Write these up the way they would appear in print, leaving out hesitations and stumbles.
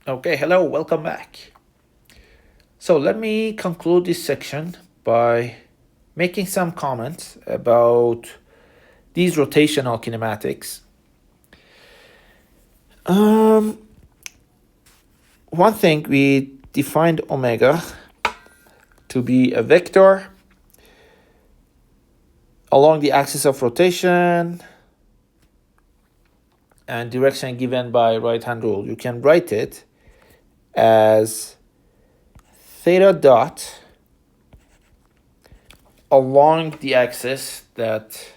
Okay, hello, welcome back. So let me conclude this section by making some comments about these rotational kinematics. Um, One thing, we defined omega to be a vector along the axis of rotation and direction given by right-hand rule. You can write it as theta dot along the axis that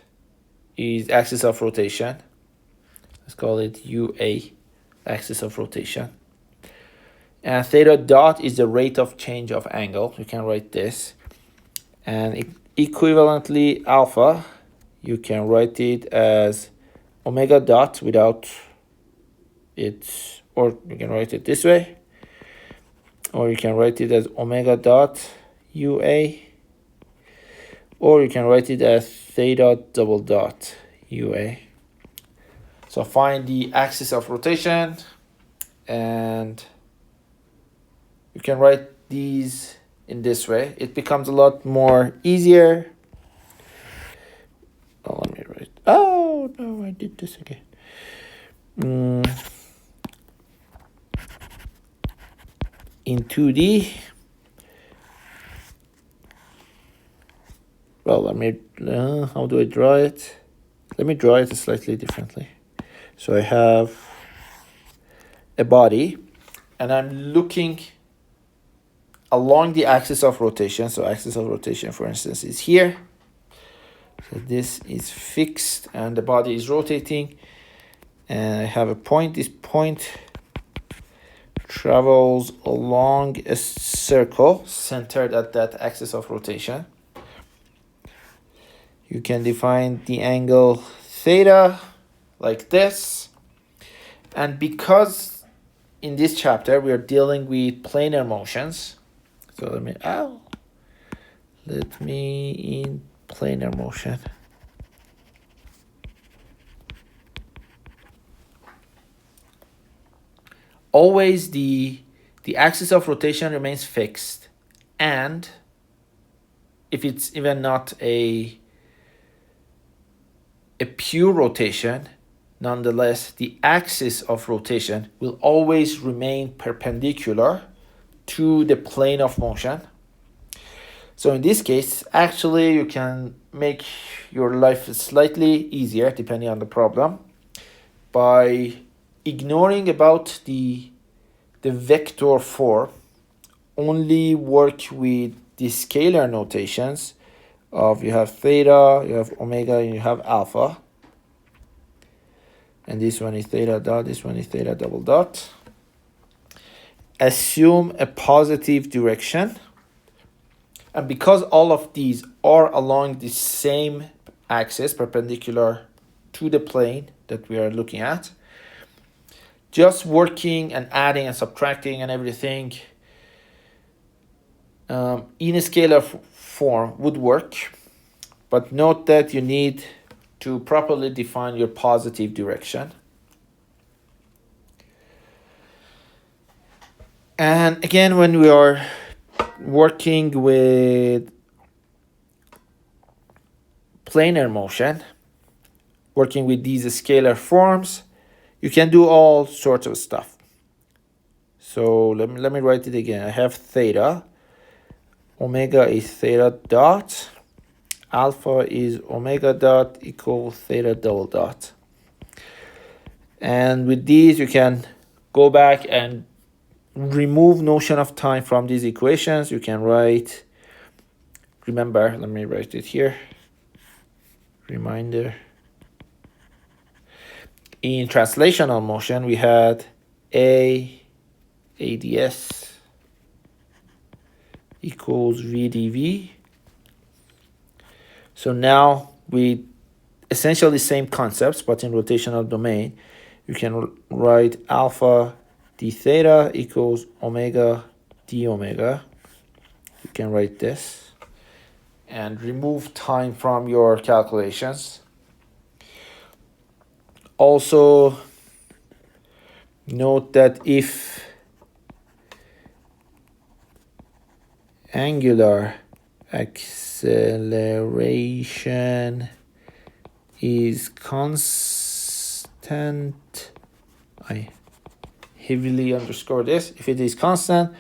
is axis of rotation. Let's call it UA, axis of rotation. And theta dot is the rate of change of angle. You can write this. And equivalently alpha, you can write it as omega dot without it, or you can write it this way, or you can write it as omega dot UA, or you can write it as theta double dot UA. So find the axis of rotation, and you can write these in this way. It becomes a lot more easier. Oh, let me write. Oh no, I did this again. In 2D. Well, let me. How do I draw it? Let me draw it slightly differently. So I have a body, and I'm looking along the axis of rotation. So axis of rotation, for instance, is here. So this is fixed and the body is rotating. And I have a point. This point travels along a circle centered at that axis of rotation. You can define the angle theta like this. And because in this chapter we are dealing with planar motions, so let me in planar motion. Always the axis of rotation remains fixed, and if it's even not a pure rotation, nonetheless the axis of rotation will always remain perpendicular to the plane of motion. So in this case, actually you can make your life slightly easier depending on the problem by ignoring about the vector form, only work with the scalar notations of you have theta, you have omega, and you have alpha. And this one is theta dot, this one is theta double dot. Assume a positive direction. And because all of these are along the same axis, perpendicular to the plane that we are looking at, just working and adding and subtracting and everything in a scalar form would work. But note that you need to properly define your positive direction. And again, when we are working with planar motion, working with these scalar forms, you can do all sorts of stuff. So let me write it again. I have theta. Omega is theta dot. Alpha is omega dot equal theta double dot. And with these, you can go back and remove notion of time from these equations. You can write, remember, let me write it here. Reminder. In translational motion, we had ADS equals VdV. So now with essentially same concepts, but in rotational domain, you can write alpha d theta equals omega d omega. You can write this and remove time from your calculations. Also, note that if angular acceleration is constant, I heavily underscore this, if it is constant,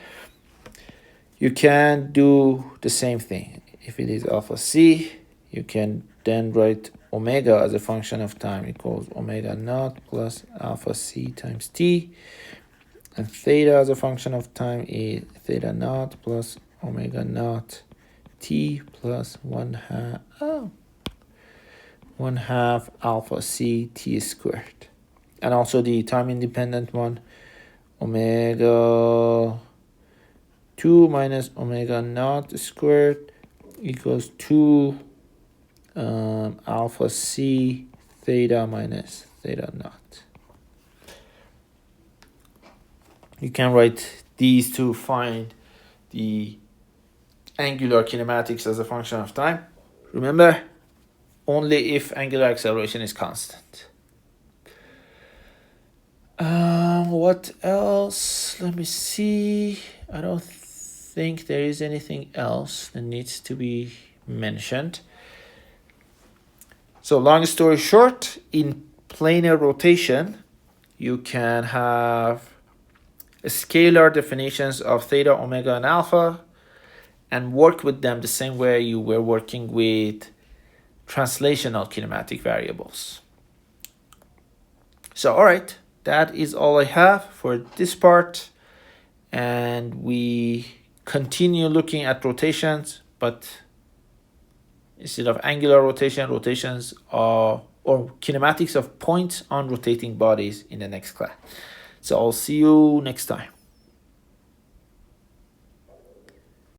you can do the same thing. If it is alpha c, you can then write omega as a function of time equals omega naught plus alpha c times t, and theta as a function of time is theta naught plus omega naught t plus 1/2 alpha c t squared. And also the time independent one, omega 2 minus omega naught squared equals 2 alpha c theta minus theta naught. You can write these to find the angular kinematics as a function of time. Remember, only if angular acceleration is constant. What else? Let me see. I don't think there is anything else that needs to be mentioned. So long story short, in planar rotation, you can have scalar definitions of theta, omega, and alpha, and work with them the same way you were working with translational kinematic variables. So, all right, that is all I have for this part. And we continue looking at rotations, but instead of angular rotation, rotations are, or kinematics of points on rotating bodies in the next class. So I'll see you next time.